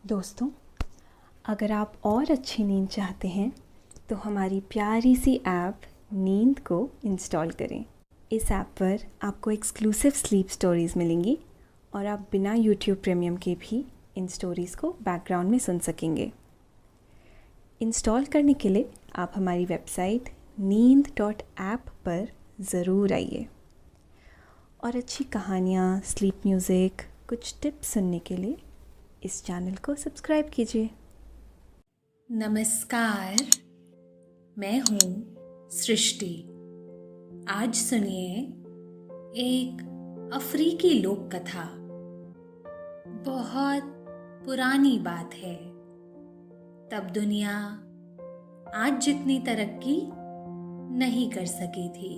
दोस्तों, अगर आप और अच्छी नींद चाहते हैं तो हमारी प्यारी सी ऐप नींद को इंस्टॉल करें। इस ऐप पर आपको एक्सक्लूसिव स्लीप स्टोरीज़ मिलेंगी और आप बिना यूट्यूब प्रीमियम के भी इन स्टोरीज़ को बैकग्राउंड में सुन सकेंगे। इंस्टॉल करने के लिए आप हमारी वेबसाइट neend.app पर ज़रूर आइए और अच्छी कहानियाँ, स्लीप म्यूज़िक, कुछ टिप्स सुनने के लिए इस चैनल को सब्सक्राइब कीजिए। नमस्कार, मैं हूँ सृष्टि। आज सुनिए एक अफ्रीकी लोक कथा। बहुत पुरानी बात है। तब दुनिया आज जितनी तरक्की नहीं कर सकी थी।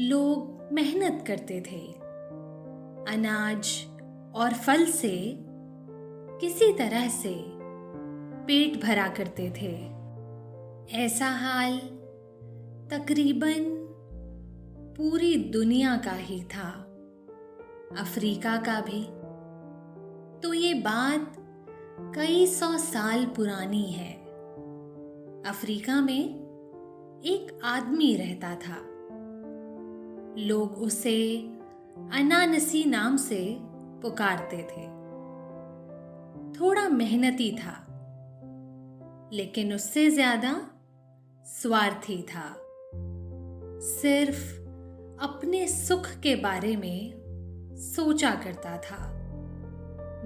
लोग मेहनत करते थे, अनाज और फल से किसी तरह से पेट भरा करते थे। ऐसा हाल तकरीबन पूरी दुनिया का ही था, अफ्रीका का भी। तो ये बात कई 100 साल पुरानी है। अफ्रीका में एक आदमी रहता था। लोग उसे अनानसी नाम से पुकारते थे। थोड़ा मेहनती था, लेकिन उससे ज्यादा स्वार्थी था। सिर्फ अपने सुख के बारे में सोचा करता था।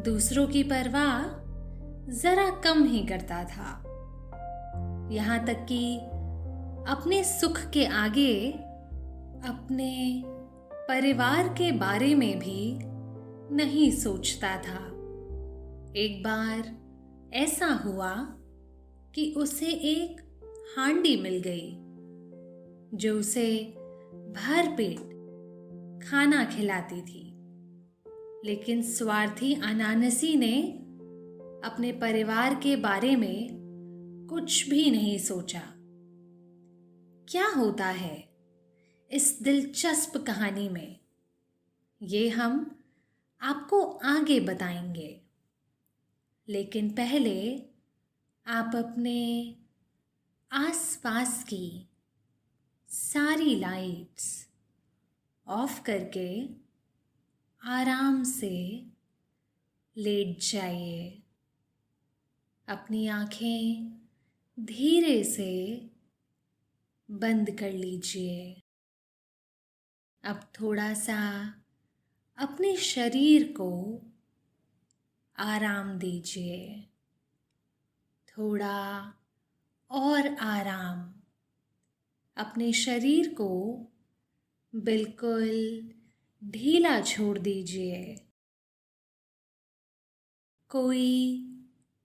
दूसरों की परवाह जरा कम ही करता था। यहाँ तक कि अपने सुख के आगे अपने परिवार के बारे में भी नहीं सोचता था। एक बार ऐसा हुआ कि उसे एक हांडी मिल गई जो उसे भर पेट खाना खिलाती थी। लेकिन स्वार्थी अनानसी ने अपने परिवार के बारे में कुछ भी नहीं सोचा। क्या होता है इस दिलचस्प कहानी में, ये हम आपको आगे बताएंगे। लेकिन पहले आप अपने आसपास की सारी लाइट्स ऑफ करके आराम से लेट जाइए। अपनी आंखें धीरे से बंद कर लीजिए। अब थोड़ा सा अपने शरीर को आराम दीजिए। थोड़ा और आराम। अपने शरीर को बिल्कुल ढीला छोड़ दीजिए। कोई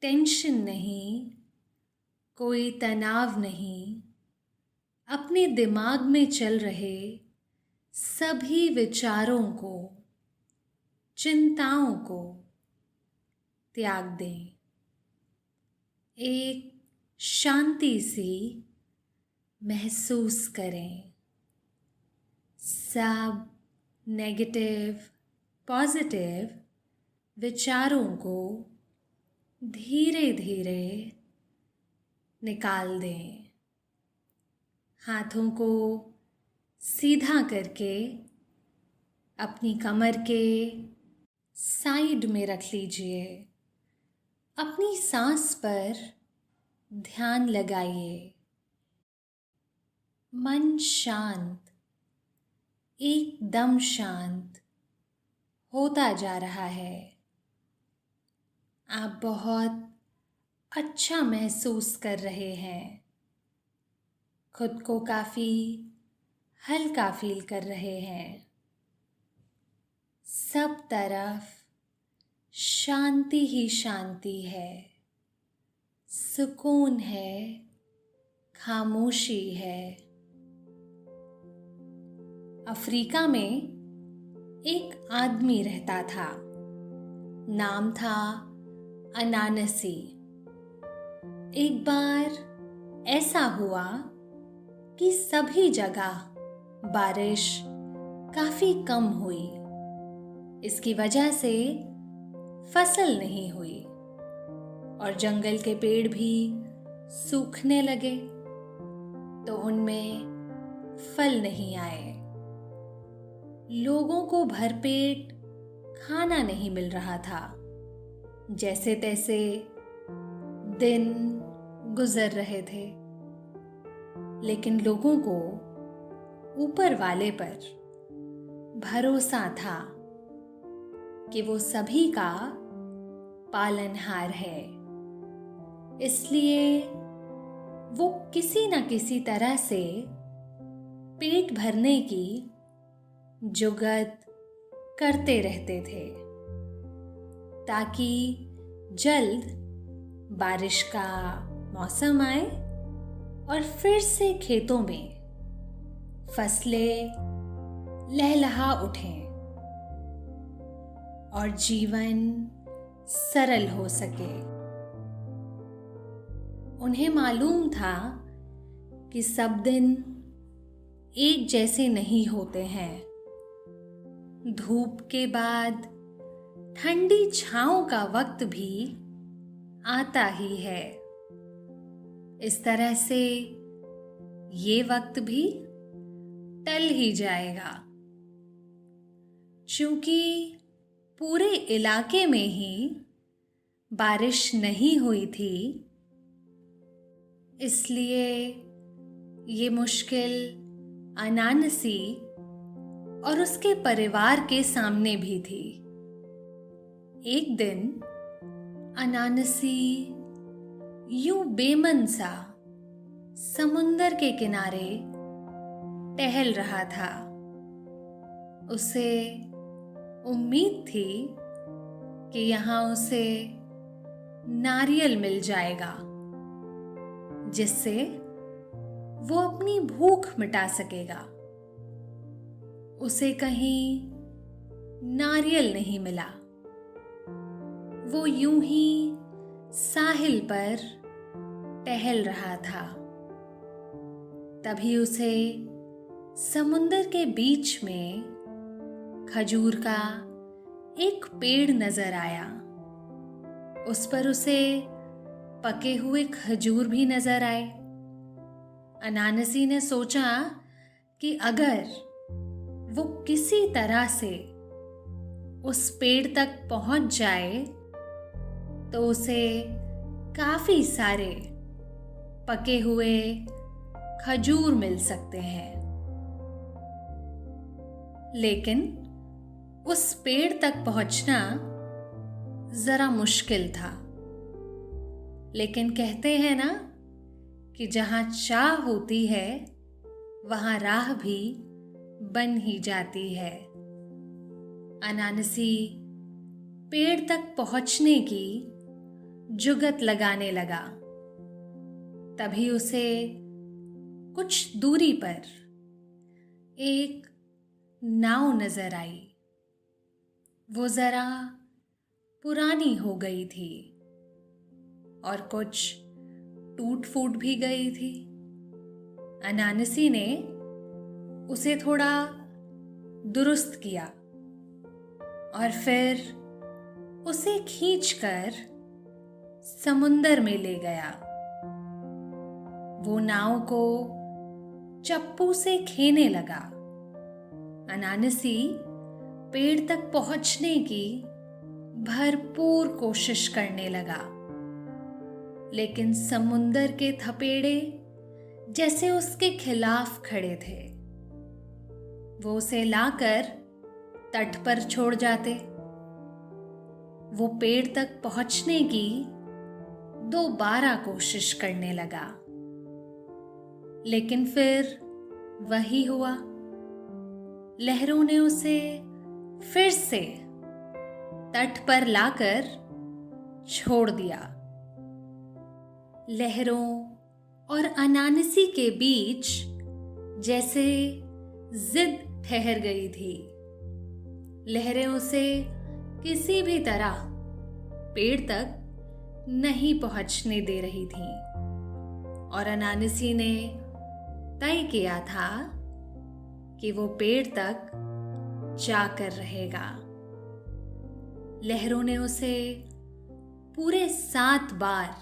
टेंशन नहीं, कोई तनाव नहीं। अपने दिमाग में चल रहे सभी विचारों को, चिंताओं को त्याग दें। एक शांति सी महसूस करें। सब नेगेटिव, पॉजिटिव विचारों को धीरे धीरे निकाल दें। हाथों को सीधा करके अपनी कमर के साइड में रख लीजिए। अपनी सांस पर ध्यान लगाइए। मन शांत, एकदम शांत होता जा रहा है। आप बहुत अच्छा महसूस कर रहे हैं। खुद को काफी हल्का फील कर रहे हैं। सब तरफ शांति ही शांति है, सुकून है, खामोशी है। अफ्रीका में एक आदमी रहता था। नाम था अनानसी। एक बार ऐसा हुआ कि सभी जगह बारिश काफी कम हुई। इसकी वजह से फसल नहीं हुई और जंगल के पेड़ भी सूखने लगे तो उनमें फल नहीं आए। लोगों को भरपेट खाना नहीं मिल रहा था। जैसे तैसे दिन गुजर रहे थे, लेकिन लोगों को ऊपर वाले पर भरोसा था कि वो सभी का पालनहार है। इसलिए वो किसी न किसी तरह से पेट भरने की जुगत करते रहते थे ताकि जल्द बारिश का मौसम आए और फिर से खेतों में फसलें लहलहा उठें और जीवन सरल हो सके। उन्हें मालूम था कि सब दिन एक जैसे नहीं होते हैं। धूप के बाद ठंडी छांव का वक्त भी आता ही है। इस तरह से ये वक्त भी टल ही जाएगा। चूंकि पूरे इलाके में ही बारिश नहीं हुई थी, इसलिए ये मुश्किल अनानसी और उसके परिवार के सामने भी थी। एक दिन अनानसी यूं बेमन सा समुंदर के किनारे टहल रहा था। उसे उम्मीद थी कि यहाँ उसे नारियल मिल जाएगा, जिससे वो अपनी भूख मिटा सकेगा। उसे कहीं नारियल नहीं मिला। वो यूं ही साहिल पर टहल रहा था। तभी उसे समुंदर के बीच में खजूर का एक पेड़ नजर आया। उस पर उसे पके हुए खजूर भी नजर आए। अनानसी ने सोचा कि अगर वो किसी तरह से उस पेड़ तक पहुंच जाए तो उसे काफी सारे पके हुए खजूर मिल सकते हैं। लेकिन उस पेड़ तक पहुंचना जरा मुश्किल था। लेकिन कहते हैं ना कि जहां चाह होती है वहां राह भी बन ही जाती है। अनानसी पेड़ तक पहुंचने की जुगत लगाने लगा। तभी उसे कुछ दूरी पर एक नाव नजर आई। वो जरा पुरानी हो गई थी और कुछ टूट फूट भी गई थी। अनानसी ने उसे थोड़ा दुरुस्त किया और फिर उसे खींचकर समुंदर में ले गया। वो नाव को चप्पू से खेने लगा। अनानसी पेड़ तक पहुंचने की भरपूर कोशिश करने लगा, लेकिन समुंदर के थपेड़े जैसे उसके खिलाफ खड़े थे। वो उसे लाकर तट पर छोड़ जाते। वो पेड़ तक पहुंचने की दोबारा कोशिश करने लगा, लेकिन फिर वही हुआ। लहरों ने उसे फिर से तट पर लाकर छोड़ दिया। लहरों और अनानसी के बीच जैसे जिद ठहर गई थी। लहरें उसे किसी भी तरह पेड़ तक नहीं पहुंचने दे रही थी और अनानसी ने तय किया था कि वो पेड़ तक जाकर रहेगा। लहरों ने उसे पूरे 7 बार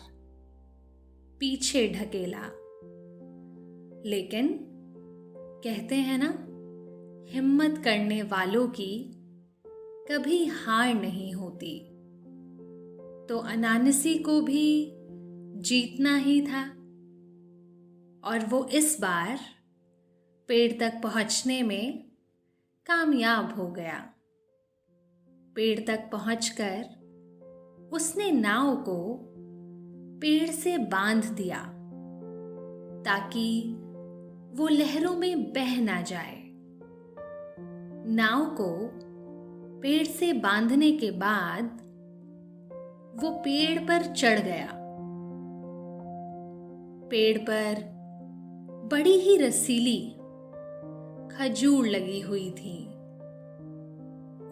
पीछे ढकेला। लेकिन कहते हैं ना, हिम्मत करने वालों की कभी हार नहीं होती। तो अनानसी को भी जीतना ही था और वो इस बार पेड़ तक पहुंचने में कामयाब हो गया। पेड़ तक पहुंचकर उसने नाव को पेड़ से बांध दिया ताकि वो लहरों में बह ना जाए। नाव को पेड़ से बांधने के बाद वो पेड़ पर चढ़ गया। पेड़ पर बड़ी ही रसीली खजूर लगी हुई थी।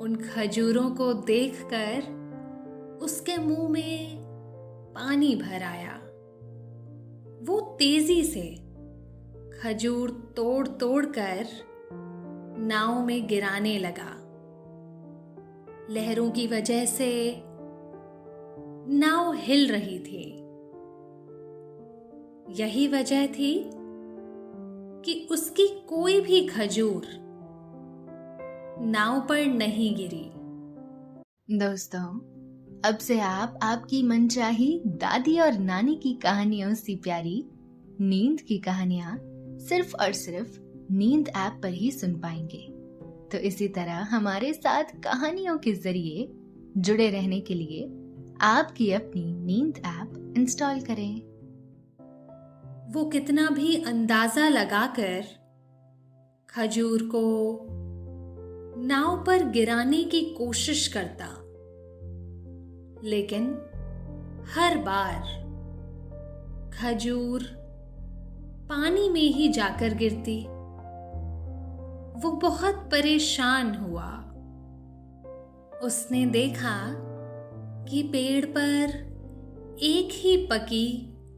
उन खजूरों को देखकर उसके मुंह में पानी भर आया। वो तेजी से खजूर तोड़ तोड़ कर नाव में गिराने लगा। लहरों की वजह से नाव हिल रही थी। यही वजह थी कि उसकी कोई भी खजूर नाव पर नहीं गिरी। दोस्तों, अब से आप आपकी मनचाही दादी और नानी की कहानियों से प्यारी नींद की कहानियां सिर्फ और सिर्फ नींद ऐप पर ही सुन पाएंगे। तो इसी तरह हमारे साथ कहानियों के जरिए जुड़े रहने के लिए आपकी अपनी नींद ऐप इंस्टॉल करें। वो कितना भी अंदाजा लगाकर खजूर को नाव पर गिराने की कोशिश करता, लेकिन हर बार खजूर पानी में ही जाकर गिरती। वो बहुत परेशान हुआ। उसने देखा कि पेड़ पर एक ही पकी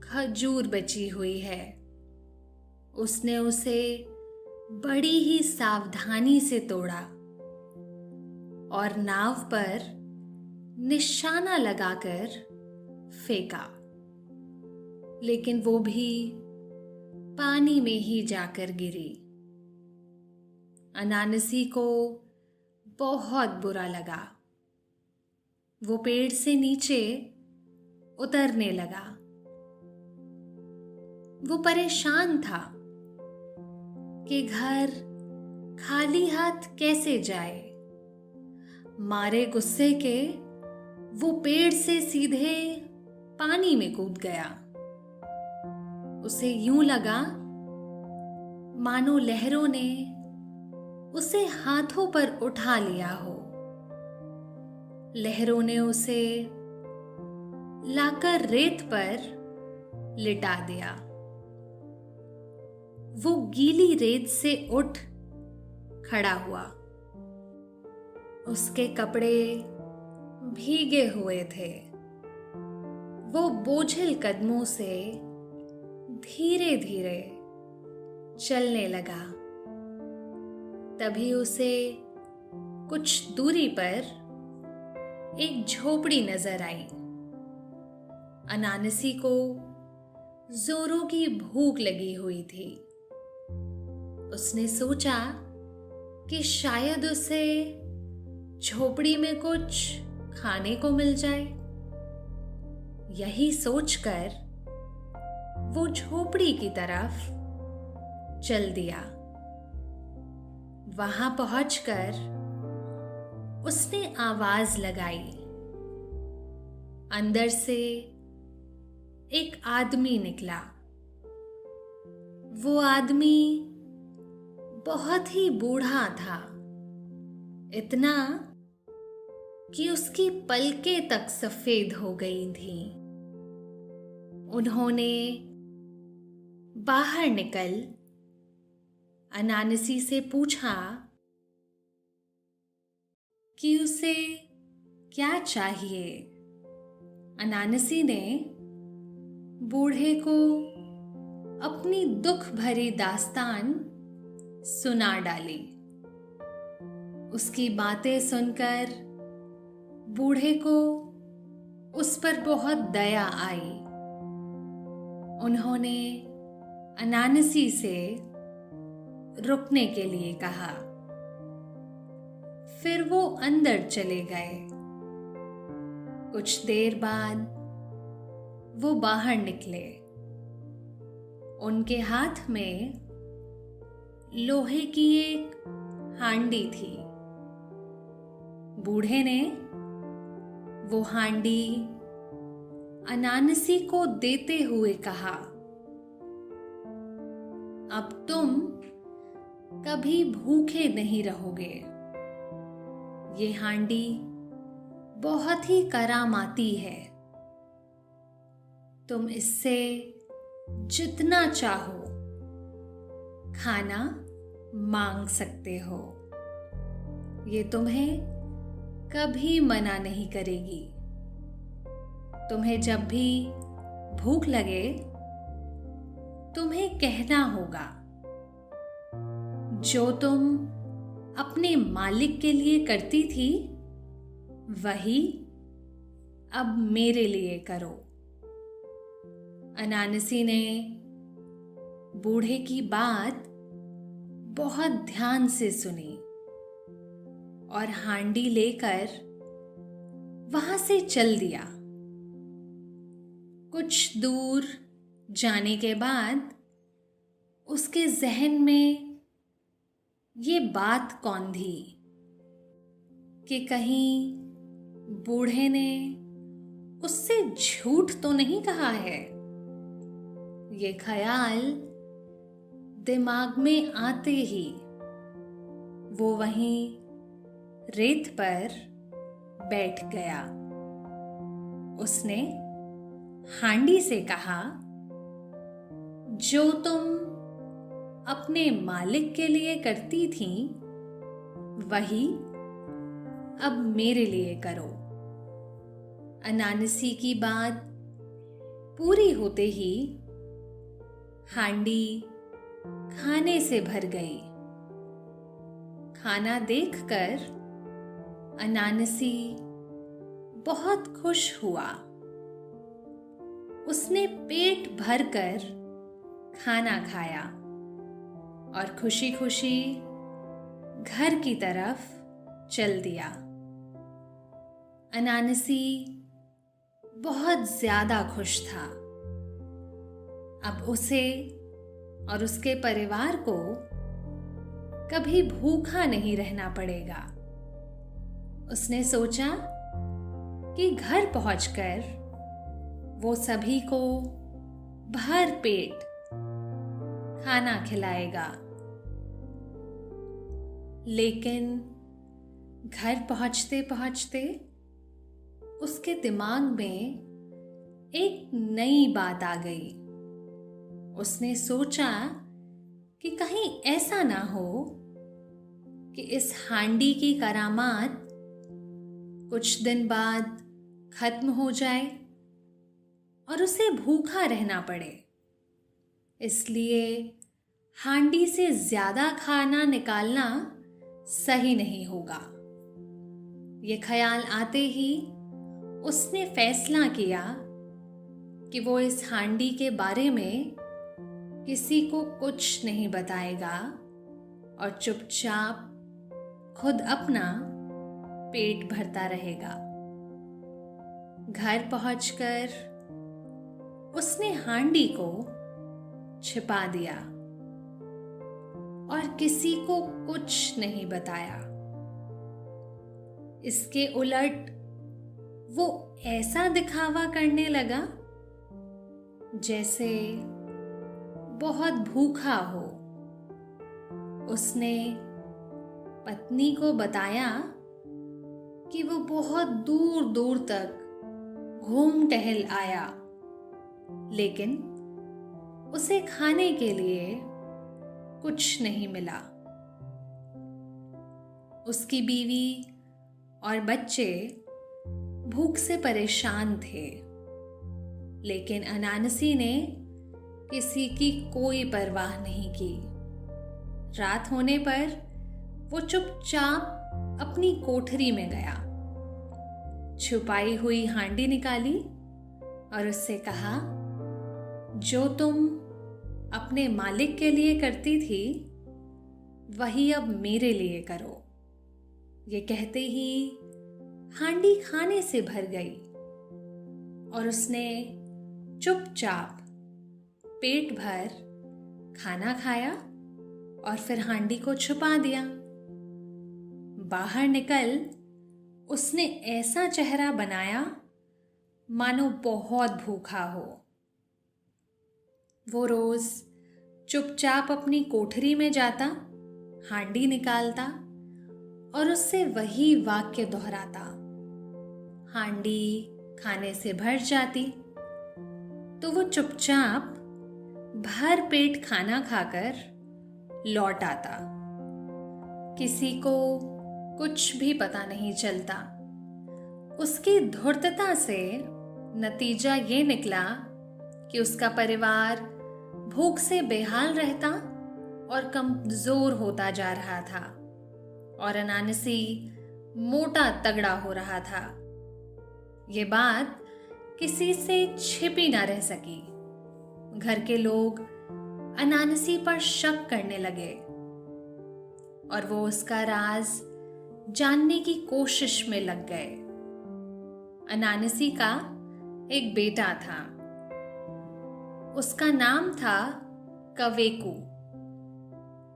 खजूर बची हुई है। उसने उसे बड़ी ही सावधानी से तोड़ा और नाव पर निशाना लगाकर फेंका, लेकिन वो भी पानी में ही जाकर गिरी। अनानसी को बहुत बुरा लगा। वो पेड़ से नीचे उतरने लगा। वो परेशान था कि घर खाली हाथ कैसे जाए। मारे गुस्से के वो पेड़ से सीधे पानी में कूद गया। उसे यूं लगा मानो लहरों ने उसे हाथों पर उठा लिया हो। लहरों ने उसे लाकर रेत पर लिटा दिया। वो गीली रेत से उठ खड़ा हुआ। उसके कपड़े भीगे हुए थे। वो बोझिल कदमों से धीरे धीरे चलने लगा। तभी उसे कुछ दूरी पर एक झोपड़ी नजर आई। अनानसी को जोरों की भूख लगी हुई थी। उसने सोचा कि शायद उसे झोपड़ी में कुछ खाने को मिल जाए। यही सोचकर वो झोपड़ी की तरफ चल दिया। वहां पहुंचकर उसने आवाज लगाई। अंदर से एक आदमी निकला। वो आदमी बहुत ही बूढ़ा था, इतना कि उसकी पलकें तक सफेद हो गई थीं। उन्होंने बाहर निकल अनानसी से पूछा कि उसे क्या चाहिए। अनानसी ने बूढ़े को अपनी दुख भरी दास्तान सुना डाली। उसकी बातें सुनकर बूढ़े को उस पर बहुत दया आई। उन्होंने अनानसी से रुकने के लिए कहा। फिर वो अंदर चले गए। कुछ देर बाद वो बाहर निकले। उनके हाथ में लोहे की एक हांडी थी। बूढ़े ने वो हांडी अनानसी को देते हुए कहा, अब तुम कभी भूखे नहीं रहोगे। ये हांडी बहुत ही करामाती है। तुम इससे जितना चाहो खाना मांग सकते हो। ये तुम्हें कभी मना नहीं करेगी। तुम्हें जब भी भूख लगे तुम्हें कहना होगा, जो तुम अपने मालिक के लिए करती थी वही अब मेरे लिए करो। अनानसी ने बूढ़े की बात बहुत ध्यान से सुनी और हांडी लेकर वहां से चल दिया। कुछ दूर जाने के बाद उसके जहन में ये बात कौंधी कि कहीं बूढ़े ने उससे झूठ तो नहीं कहा है। ये ख्याल दिमाग में आते ही वो वहीं रेत पर बैठ गया। उसने हांडी से कहा, जो तुम अपने मालिक के लिए करती थी वही अब मेरे लिए करो। अनानसी की बात पूरी होते ही हांडी खाने से भर गई। खाना देखकर अनानसी बहुत खुश हुआ। उसने पेट भरकर खाना खाया और खुशी खुशी घर की तरफ चल दिया। अनानसी बहुत ज्यादा खुश था। अब उसे और उसके परिवार को कभी भूखा नहीं रहना पड़ेगा। उसने सोचा कि घर पहुंचकर वो सभी को भर पेट खाना खिलाएगा। लेकिन घर पहुंचते पहुंचते उसके दिमाग में एक नई बात आ गई। उसने सोचा कि कहीं ऐसा ना हो कि इस हांडी की करामात कुछ दिन बाद खत्म हो जाए और उसे भूखा रहना पड़े। इसलिए हांडी से ज्यादा खाना निकालना सही नहीं होगा। ये ख्याल आते ही उसने फैसला किया कि वो इस हांडी के बारे में किसी को कुछ नहीं बताएगा और चुपचाप खुद अपना पेट भरता रहेगा। घर पहुंचकर उसने हांडी को छिपा दिया और किसी को कुछ नहीं बताया। इसके उलट वो ऐसा दिखावा करने लगा जैसे बहुत भूखा हो। उसने पत्नी को बताया कि वो बहुत दूर दूर तक घूम टहल आया, लेकिन उसे खाने के लिए कुछ नहीं मिला। उसकी बीवी और बच्चे भूख से परेशान थे, लेकिन अनानसी ने किसी की कोई परवाह नहीं की। रात होने पर वो चुपचाप अपनी कोठरी में गया छुपाई हुई हांडी निकाली और उससे कहा, जो तुम अपने मालिक के लिए करती थी वही अब मेरे लिए करो। ये कहते ही हांडी खाने से भर गई और उसने चुपचाप पेट भर खाना खाया और फिर हांडी को छुपा दिया। बाहर निकल उसने ऐसा चेहरा बनाया मानो बहुत भूखा हो। वो रोज चुपचाप अपनी कोठरी में जाता, हांडी निकालता और उससे वही वाक्य दोहराता। हांडी खाने से भर जाती तो वो चुपचाप भर पेट खाना खाकर लौट आता। किसी को कुछ भी पता नहीं चलता। उसकी धूर्तता से नतीजा ये निकला कि उसका परिवार भूख से बेहाल रहता और कमजोर होता जा रहा था और अनानसी मोटा तगड़ा हो रहा था। ये बात किसी से छिपी ना रह सकी। घर के लोग अनानसी पर शक करने लगे और वो उसका राज जानने की कोशिश में लग गए। अनानसी का एक बेटा था। उसका नाम था कवेकू।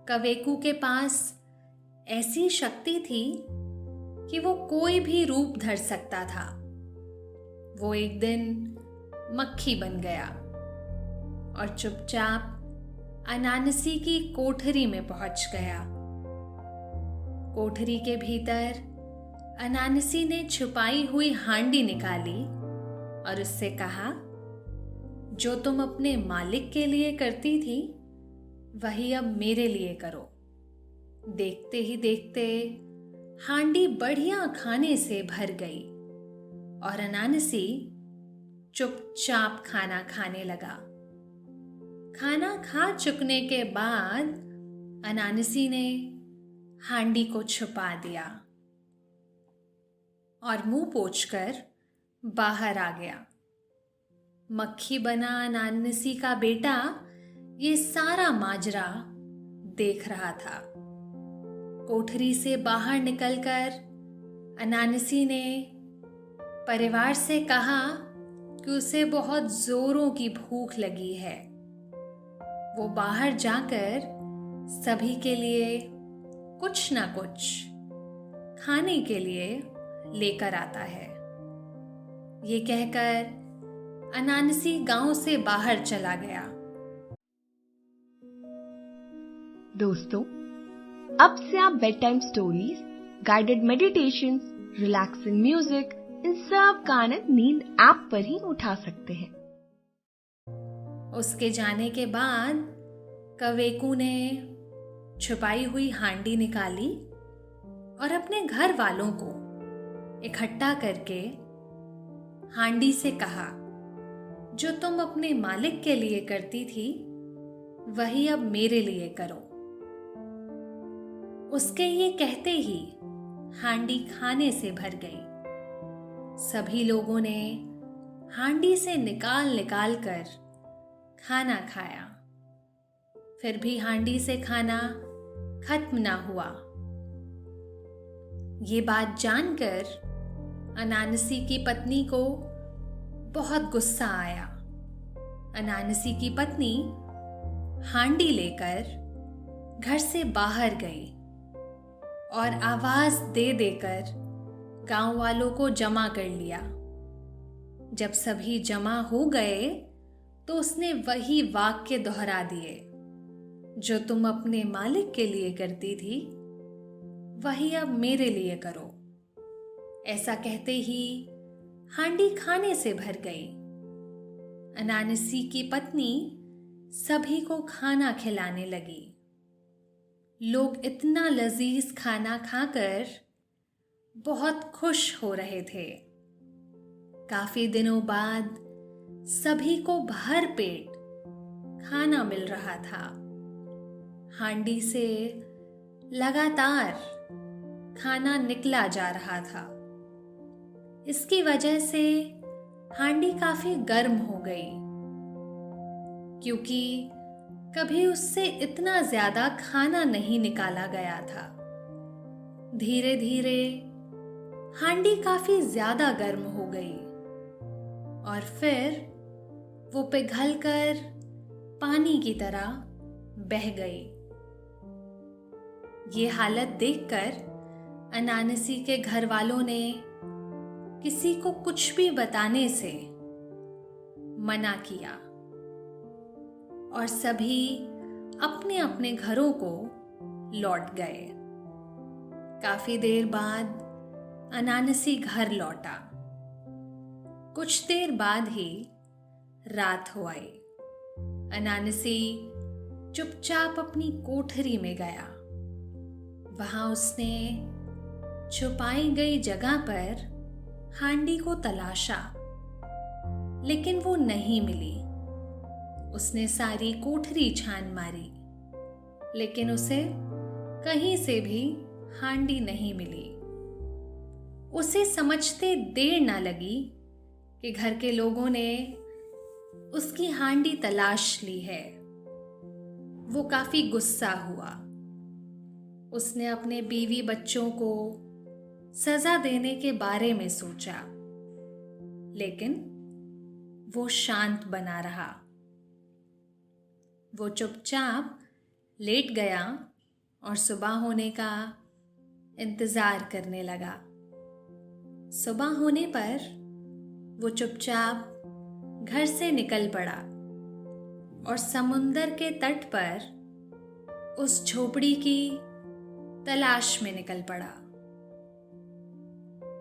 कवेकू के पास ऐसी शक्ति थी कि वो कोई भी रूप धर सकता था। वो एक दिन मक्खी बन गया और चुपचाप अनानसी की कोठरी में पहुंच गया। कोठरी के भीतर अनानसी ने छुपाई हुई हांडी निकाली और उससे कहा, जो तुम अपने मालिक के लिए करती थी वही अब मेरे लिए करो। देखते ही देखते हांडी बढ़िया खाने से भर गई और अनानसी चुपचाप खाना खाने लगा। खाना खा चुकने के बाद अनानसी ने हांडी को छुपा दिया और मुंह पोंछकर बाहर आ गया। मक्खी बना अनानसी का बेटा ये सारा माजरा देख रहा था। कोठरी से बाहर निकलकर अनानसी ने परिवार से कहा कि उसे बहुत जोरों की भूख लगी है। वो बाहर जाकर सभी के लिए कुछ ना कुछ खाने के लिए लेकर आता है। ये कहकर अनानसी गांव से बाहर चला गया। दोस्तों, अब से आप bed time stories, guided meditations, relaxing music, इन सब का आनंद नींद ऐप पर ही उठा सकते हैं। उसके जाने के बाद कवेकू ने छुपाई हुई हांडी निकाली और अपने घर वालों को इकट्ठा करके हांडी से कहा, जो तुम अपने मालिक के लिए करती थी वही अब मेरे लिए करो। उसके ये कहते ही हांडी खाने से भर गई। सभी लोगों ने हांडी से निकाल निकाल कर खाना खाया। फिर भी हांडी से खाना खत्म ना हुआ। ये बात जानकर अनानसी की पत्नी को बहुत गुस्सा आया। अनानसी की पत्नी हांडी लेकर घर से बाहर गई और आवाज दे देकर गांव वालों को जमा कर लिया। जब सभी जमा हो गए तो उसने वही वाक्य दोहरा दिए, जो तुम अपने मालिक के लिए करती थी वही अब मेरे लिए करो। ऐसा कहते ही हांडी खाने से भर गई। अनानसी की पत्नी सभी को खाना खिलाने लगी। लोग इतना लजीज खाना खाकर बहुत खुश हो रहे थे। काफी दिनों बाद सभी को भर पेट खाना मिल रहा था। हांडी से लगातार खाना निकला जा रहा था। इसकी वजह से हांडी काफी गर्म हो गई, क्योंकि कभी उससे इतना ज्यादा खाना नहीं निकाला गया था। धीरे धीरे हांडी काफी ज्यादा गर्म हो गई और फिर वो पिघलकर पानी की तरह बह गई। ये हालत देखकर अनानसी के घर वालों ने किसी को कुछ भी बताने से मना किया और सभी अपने अपने घरों को लौट गए। काफी देर बाद अनानसी घर लौटा। कुछ देर बाद ही रात हो आई। अनानसी चुपचाप अपनी कोठरी में गया। वहां उसने छुपाई गई जगह पर हांडी को तलाशा, लेकिन वो नहीं मिली। उसने सारी कोठरी छान मारी, लेकिन उसे कहीं से भी हांडी नहीं मिली। उसे समझते देर ना लगी कि घर के लोगों ने उसकी हांडी तलाश ली है। वो काफी गुस्सा हुआ। उसने अपने बीवी बच्चों को सजा देने के बारे में सोचा, लेकिन वो शांत बना रहा। वो चुपचाप लेट गया और सुबह होने का इंतजार करने लगा। सुबह होने पर वो चुपचाप घर से निकल पड़ा और समुंदर के तट पर उस झोपड़ी की तलाश में निकल पड़ा।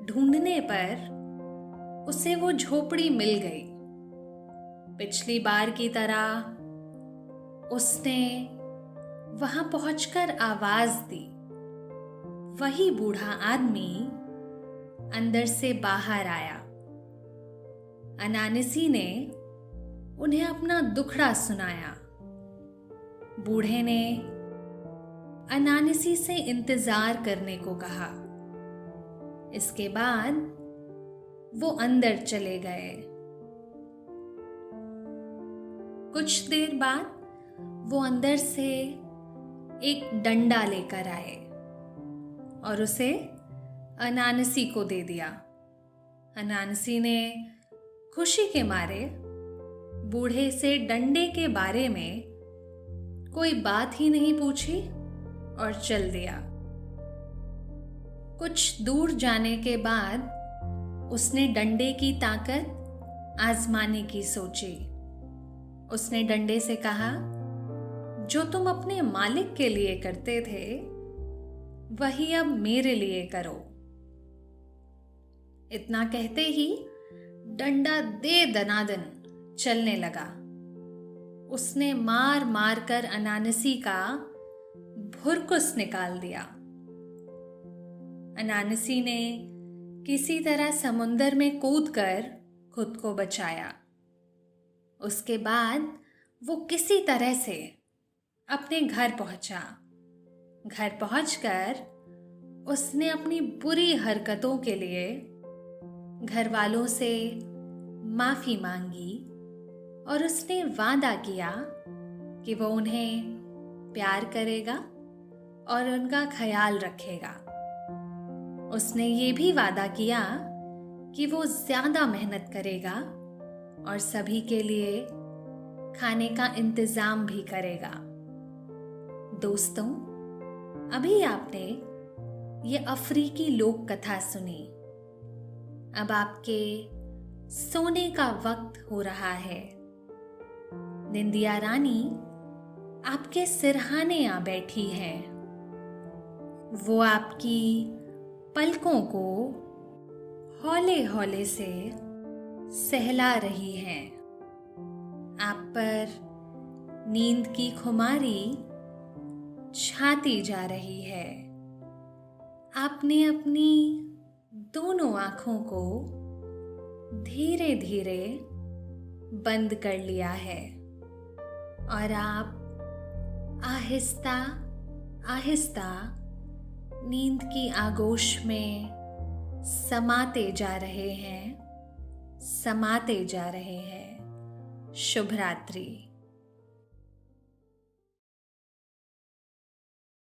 ढूंढने पर उसे वो झोपड़ी मिल गई। पिछली बार की तरह उसने वहां पहुंचकर आवाज दी। वही बूढ़ा आदमी अंदर से बाहर आया। अनानसी ने उन्हें अपना दुखड़ा सुनाया। बूढ़े ने अनानसी से इंतजार करने को कहा। इसके बाद वो अंदर चले गए। कुछ देर बाद वो अंदर से एक डंडा लेकर आए और उसे अनानसी को दे दिया। अनानसी ने खुशी के मारे बूढ़े से डंडे के बारे में कोई बात ही नहीं पूछी और चल दिया। कुछ दूर जाने के बाद उसने डंडे की ताकत आजमाने की सोची। उसने डंडे से कहा, जो तुम अपने मालिक के लिए करते थे वही अब मेरे लिए करो। इतना कहते ही डंडा दे दनादन चलने लगा। उसने मार मार कर अनानसी का भुरकुस निकाल दिया। अनानसी ने किसी तरह समुंदर में कूदकर खुद को बचाया। उसके बाद वो किसी तरह से अपने घर पहुंचा। घर पहुंचकर उसने अपनी बुरी हरकतों के लिए घर वालों से माफी मांगी और उसने वादा किया कि वो उन्हें प्यार करेगा और उनका ख्याल रखेगा। उसने ये भी वादा किया कि वो ज्यादा मेहनत करेगा और सभी के लिए खाने का इंतजाम भी करेगा। दोस्तों, अभी आपने ये अफ्रीकी लोक कथा सुनी। अब आपके सोने का वक्त हो रहा है। निंदिया रानी आपके सिरहाने आ बैठी है। वो आपकी पलकों को हौले हौले से सहला रही हैं। आप पर नींद की खुमारी छाती जा रही है। आपने अपनी दोनों आंखों को धीरे धीरे बंद कर लिया है और आप आहिस्ता आहिस्ता नींद की आगोश में समाते जा रहे हैं, समाते जा रहे हैं। शुभ रात्रि।